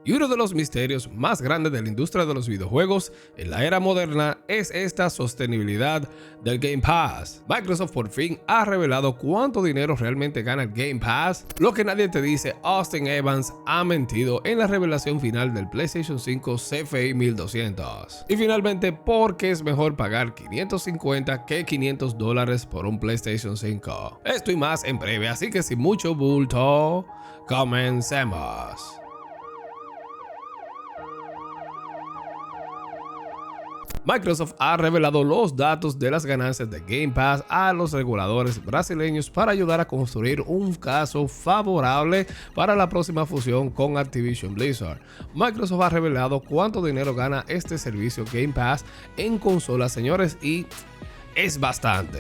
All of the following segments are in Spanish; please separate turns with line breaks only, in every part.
Y uno de los misterios más grandes de la industria de los videojuegos en la era moderna es esta sostenibilidad del Game Pass. Microsoft por fin ha revelado cuánto dinero realmente gana el Game Pass. Lo que nadie te dice, Austin Evans ha mentido en la revelación final del PlayStation 5 CFI 1200. Y finalmente, ¿por qué es mejor pagar $550 que $500 por un PlayStation 5? Esto y más en breve, así que sin mucho bulto, comencemos. Microsoft ha revelado los datos de las ganancias de Game Pass a los reguladores brasileños para ayudar a construir un caso favorable para la próxima fusión con Activision Blizzard. Microsoft ha revelado cuánto dinero gana este servicio Game Pass en consolas, señores, y es bastante.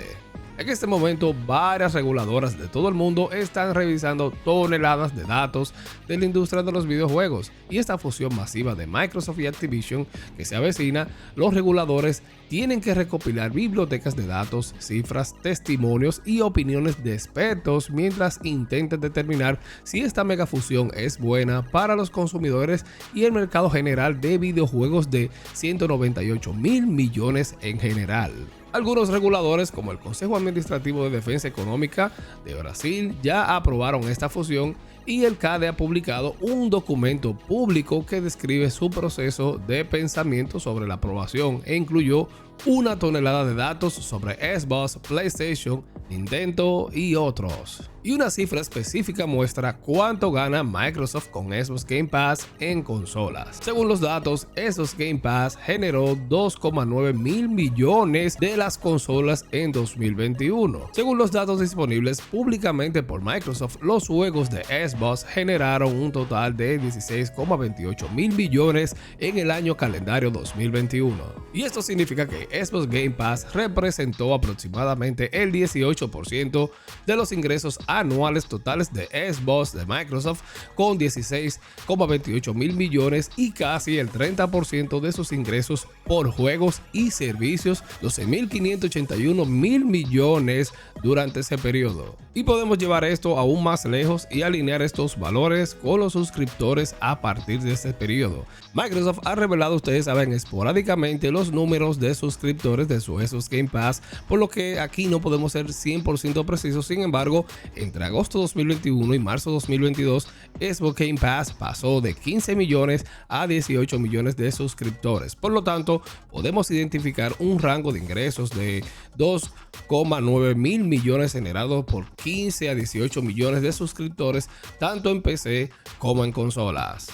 En este momento, varias reguladoras de todo el mundo están revisando toneladas de datos de la industria de los videojuegos, y esta fusión masiva de Microsoft y Activision que se avecina, los reguladores tienen que recopilar bibliotecas de datos, cifras, testimonios y opiniones de expertos mientras intenten determinar si esta megafusión es buena para los consumidores y el mercado general de videojuegos de 198 mil millones en general. Algunos reguladores, como el Consejo Administrativo de Defensa Económica de Brasil, ya aprobaron esta fusión, y el CADE ha publicado un documento público que describe su proceso de pensamiento sobre la aprobación e incluyó una tonelada de datos sobre Xbox, PlayStation, Nintendo y otros. Y una cifra específica muestra cuánto gana Microsoft con Xbox Game Pass en consolas. Según los datos, Xbox Game Pass generó 2,9 mil millones de las consolas en 2021. Según los datos disponibles públicamente por Microsoft, los juegos de Xbox generaron un total de 16,28 mil millones en el año calendario 2021. Y esto significa que Xbox Game Pass representó aproximadamente el 18% de los ingresos anuales totales de Xbox de Microsoft, con 16,28 mil millones, y casi el 30% de sus ingresos por juegos y servicios, 12.581 mil millones durante ese periodo. Y podemos llevar esto aún más lejos y alinear estos valores con los suscriptores a partir de este periodo. Microsoft ha revelado, ustedes saben, esporádicamente los números de suscriptores de su Xbox Game Pass, por lo que aquí no podemos ser 100% precisos. Sin embargo, entre agosto 2021 y marzo 2022, Xbox Game Pass pasó de 15 millones a 18 millones de suscriptores. Por lo tanto, podemos identificar un rango de ingresos de 2,9 mil millones generados por 15 a 18 millones de suscriptores, tanto en PC como en consolas.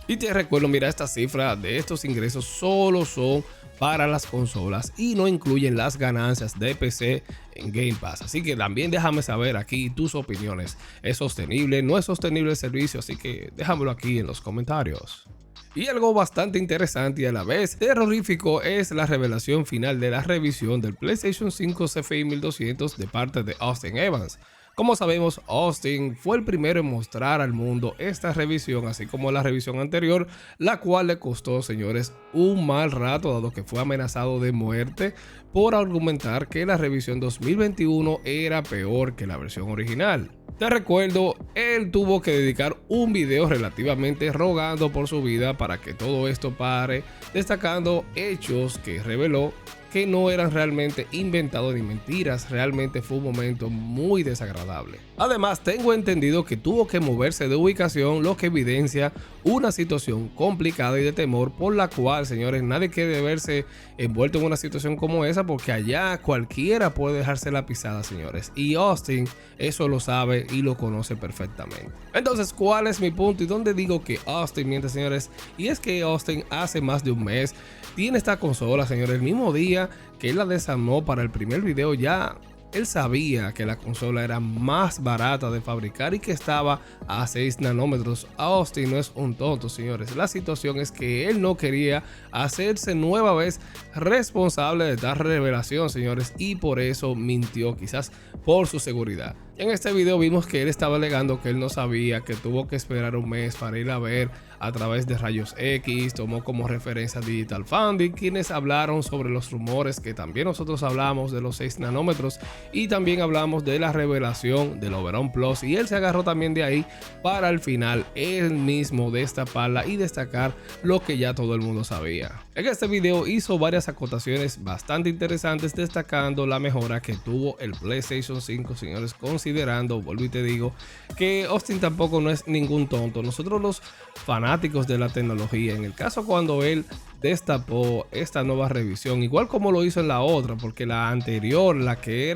Y te recuerdo, mira, esta cifra de estos ingresos solo son para las consolas y no incluyen las ganancias de PC en Game Pass. Así que también déjame saber aquí tus opiniones. ¿Es sostenible? ¿No es sostenible el servicio? Así que déjamelo aquí en los comentarios. Y algo bastante interesante y a la vez terrorífico es la revelación final de la revisión del PlayStation 5 CFI 1200 de parte de Austin Evans. Como sabemos, Austin fue el primero en mostrar al mundo esta revisión, así como la revisión anterior, la cual le costó, señores, un mal rato, dado que fue amenazado de muerte por argumentar que la revisión 2021 era peor que la versión original. Te recuerdo, él tuvo que dedicar un video relativamente rogando por su vida para que todo esto pare, destacando hechos que reveló que no eran realmente inventados ni mentiras. Realmente fue un momento muy desagradable. Además, tengo entendido que tuvo que moverse de ubicación, lo que evidencia una situación complicada y de temor, por la cual, señores, nadie quiere verse envuelto en una situación como esa, porque allá cualquiera puede dejarse la pisada, señores, y Austin eso lo sabe y lo conoce perfectamente. Entonces, ¿cuál es mi punto y dónde digo que Austin miente, señores? Y es que Austin hace más de un mes tiene esta consola, señores. El mismo día que él la desarmó para el primer video, ya él sabía que la consola era más barata de fabricar y que estaba a 6 nanómetros. Austin no es un tonto, señores. La situación es que él no quería hacerse nueva vez responsable de tal revelación, señores, y por eso mintió, quizás por su seguridad. En este video vimos que él estaba alegando que él no sabía, que tuvo que esperar un mes para ir a ver a través de rayos X. Tomó como referencia Digital Foundry, quienes hablaron sobre los rumores que también nosotros hablamos de los 6 nanómetros y también hablamos de la revelación del Oberon Plus, y él se agarró también de ahí para al final él mismo destaparla y destacar lo que ya todo el mundo sabía. En este video hizo varias acotaciones bastante interesantes, destacando la mejora que tuvo el PlayStation 5, señores, considerando, vuelvo y te digo, que Austin tampoco no es ningún tonto. Nosotros los fanáticos de la tecnología, en el caso cuando él destapó esta nueva revisión, igual como lo hizo en la otra, porque la anterior, la que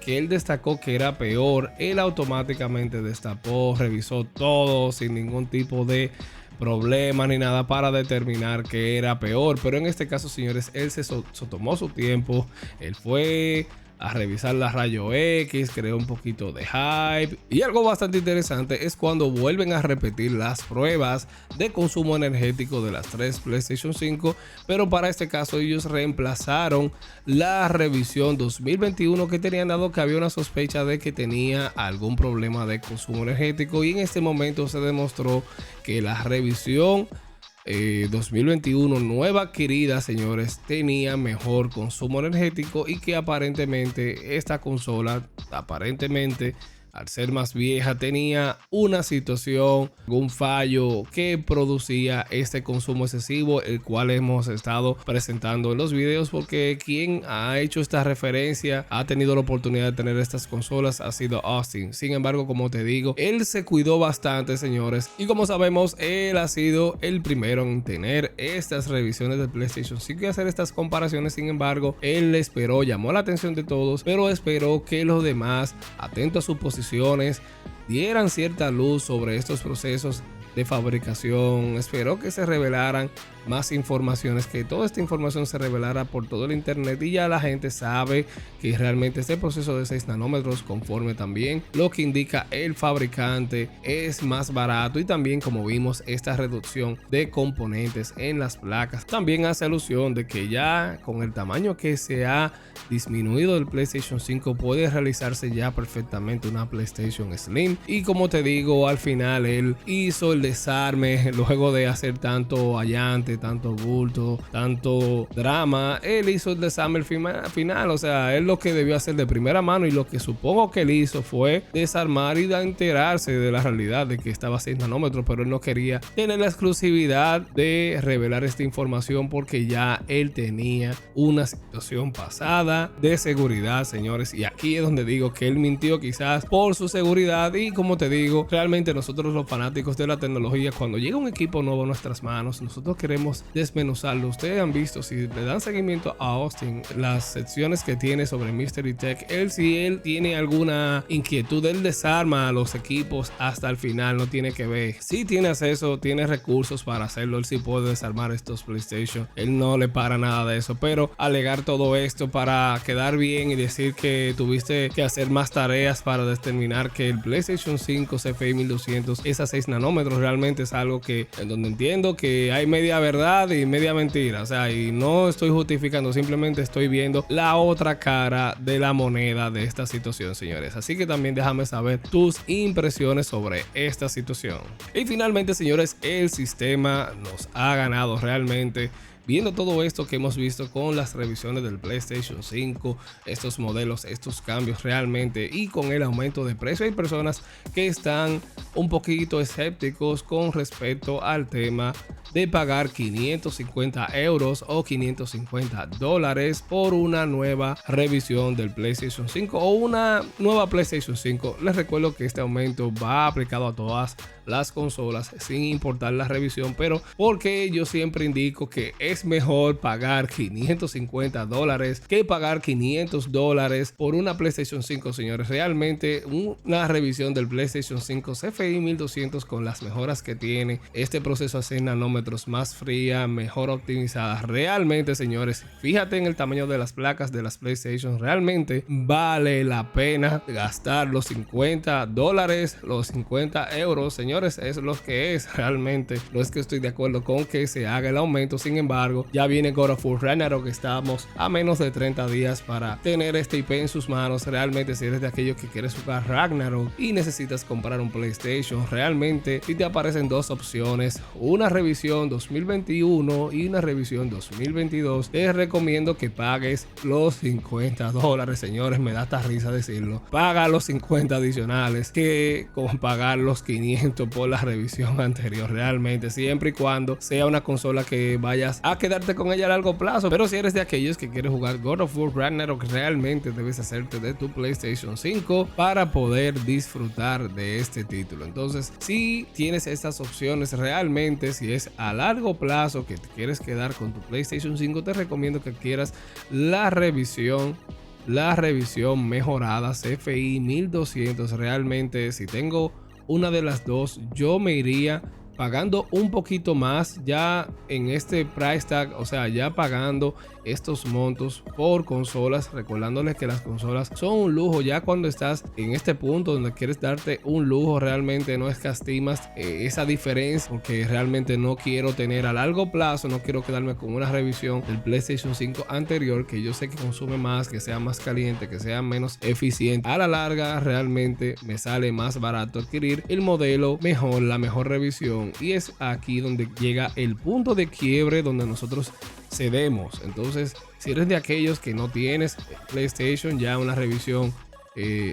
él destacó que era peor, él automáticamente destapó, revisó todo sin ningún tipo de problema ni nada para determinar que era peor. Pero en este caso, señores, él se tomó su tiempo, él fue a revisar la rayo X, creó un poquito de hype, y algo bastante interesante es cuando vuelven a repetir las pruebas de consumo energético de las 3 PlayStation 5, pero para este caso ellos reemplazaron la revisión 2021 que tenían, dado que había una sospecha de que tenía algún problema de consumo energético, y en este momento se demostró que la revisión 2021 nueva adquirida, señores, tenía mejor consumo energético, y que aparentemente esta consola, al ser más vieja, tenía una situación, un fallo que producía este consumo excesivo, el cual hemos estado presentando en los videos, porque quien ha hecho esta referencia, ha tenido la oportunidad de tener estas consolas, ha sido Austin. Sin embargo, como te digo, él se cuidó bastante, señores, y como sabemos, él ha sido el primero en tener estas revisiones de PlayStation 5 y hacer estas comparaciones. Sin embargo, él esperó, llamó la atención de todos, pero esperó que los demás, atentos a su posición, dieran cierta luz sobre estos procesos de fabricación. Esperó que se revelaran más informaciones, que toda esta información se revelara por todo el internet, y ya la gente sabe que realmente este proceso de 6 nanómetros, conforme también lo que indica el fabricante, es más barato, y también, como vimos, esta reducción de componentes en las placas también hace alusión de que ya con el tamaño que se ha disminuido del PlayStation 5 puede realizarse ya perfectamente una PlayStation Slim. Y como te digo, al final él hizo el desarme luego de hacer tanto allante, tanto bulto, tanto drama. Él hizo el desarme final, o sea, él lo que debió hacer de primera mano, y lo que supongo que él hizo, fue desarmar y enterarse de la realidad de que estaba a 6 nanómetros, pero él no quería tener la exclusividad de revelar esta información, porque ya él tenía una situación pasada de seguridad, señores, y aquí es donde digo que él mintió quizás por su seguridad. Y como te digo, realmente nosotros los fanáticos de la tecnología, cuando llega un equipo nuevo a nuestras manos, nosotros queremos desmenuzarlo. Ustedes han visto, si le dan seguimiento a Austin, las secciones que tiene sobre Mystery Tech, si él tiene alguna inquietud, él desarma a los equipos hasta el final, no tiene que ver. Si tiene acceso, tiene recursos para hacerlo, él sí puede desarmar estos PlayStation, él no le para nada de eso. Pero alegar todo esto para quedar bien y decir que tuviste que hacer más tareas para determinar que el PlayStation 5 CFI 1200 es a 6 nanómetros, realmente es algo que, en donde entiendo que hay media verdad y media mentira, o sea, y no estoy justificando, simplemente estoy viendo la otra cara de la moneda de esta situación, señores. Así que también déjame saber tus impresiones sobre esta situación. Y finalmente, señores, el sistema nos ha ganado realmente. Viendo todo esto que hemos visto con las revisiones del PlayStation 5, estos modelos, estos cambios realmente, y con el aumento de precio, hay personas que están un poquito escépticos con respecto al tema de pagar 550 euros o 550 dólares por una nueva revisión del PlayStation 5 o una nueva PlayStation 5. Les recuerdo que este aumento va aplicado a todas las consolas sin importar la revisión, pero porque yo siempre indico que es mejor pagar 550 dólares que pagar 500 dólares por una PlayStation 5, señores. Realmente una revisión del PlayStation 5 CFI 1200 con las mejoras que tiene este proceso a 6 nanómetros parámetros, más fría, mejor optimizada. Realmente, señores, fíjate en el tamaño de las placas de las PlayStation. Realmente vale la pena gastar los $50, los 50 euros, señores, es lo que es. Realmente no es que estoy de acuerdo con que se haga el aumento. Sin embargo, ya viene God of War Ragnarok, que estamos a menos de 30 días para tener este IP en sus manos. Realmente, si eres de aquellos que quieres jugar Ragnarok y necesitas comprar un PlayStation, realmente si te aparecen dos opciones, una revisión 2021 y una revisión 2022, te recomiendo que pagues los $50, señores. Me da hasta risa decirlo. Paga los 50 adicionales que con pagar los 500 por la revisión anterior. Realmente, siempre y cuando sea una consola que vayas a quedarte con ella a largo plazo. Pero si eres de aquellos que quieren jugar God of War Ragnarok, realmente debes hacerte de tu PlayStation 5 para poder disfrutar de este título. Entonces, si tienes estas opciones, realmente si es a largo plazo que te quieres quedar con tu PlayStation 5, te recomiendo que quieras la revisión mejorada CFI 1200. Realmente, si tengo una de las dos, yo me iría pagando un poquito más ya en este price tag, o sea, ya pagando estos montos por consolas, recordándoles que las consolas son un lujo. Ya cuando estás en este punto donde quieres darte un lujo, realmente no escatimas esa diferencia, porque realmente no quiero tener a largo plazo, no quiero quedarme con una revisión del PlayStation 5 anterior, que yo sé que consume más, que sea más caliente, que sea menos eficiente. A la larga, realmente me sale más barato adquirir el modelo mejor, la mejor revisión, y es aquí donde llega el punto de quiebre donde nosotros cedemos. Entonces, si eres de aquellos que no tienes PlayStation, ya una revisión,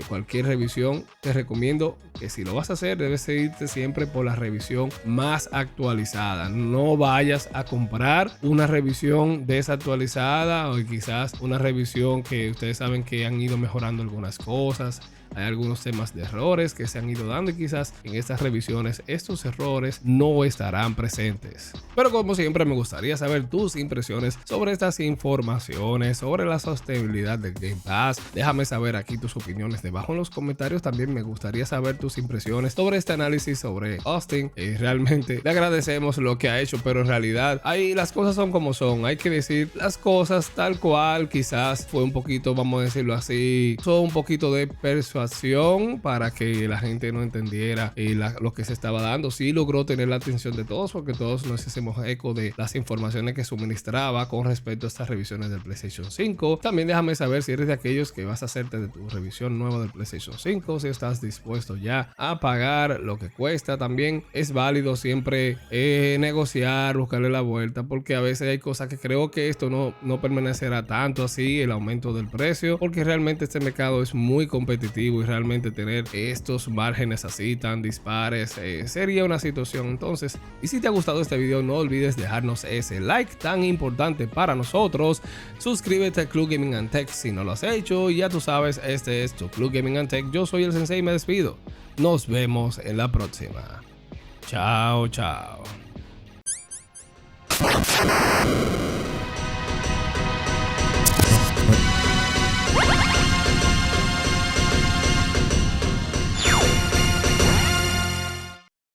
cualquier revisión, te recomiendo que si lo vas a hacer, debes irte siempre por la revisión más actualizada. No vayas a comprar una revisión desactualizada, o quizás una revisión que ustedes saben que han ido mejorando algunas cosas. Hay algunos temas de errores que se han ido dando y quizás en estas revisiones estos errores no estarán presentes. Pero como siempre, me gustaría saber tus impresiones sobre estas informaciones, sobre la sostenibilidad del Game Pass. Déjame saber aquí tus opiniones debajo en los comentarios. También me gustaría saber tus impresiones sobre este análisis sobre Austin. Realmente le agradecemos lo que ha hecho, pero en realidad ahí las cosas son como son. Hay que decir las cosas tal cual. Quizás fue un poquito, vamos a decirlo así, son un poquito de persuasión para que la gente no entendiera lo que se estaba dando. Sí logró tener la atención de todos, porque todos nos hacemos eco de las informaciones que suministraba con respecto a estas revisiones del PlayStation 5. También déjame saber si eres de aquellos que vas a hacerte de tu revisión nueva del PlayStation 5, si estás dispuesto ya a pagar lo que cuesta. También es válido siempre negociar, buscarle la vuelta, porque a veces hay cosas que creo que esto no permanecerá tanto así, el aumento del precio, porque realmente este mercado es muy competitivo y realmente tener estos márgenes así tan dispares sería una situación. Entonces, y si te ha gustado este video, no olvides dejarnos ese like tan importante para nosotros. Suscríbete a Club Gaming and Tech si no lo has hecho. Y ya tú sabes, este es tu Club Gaming and Tech. Yo soy el Sensei y me despido. Nos vemos en la próxima. Chao, chao.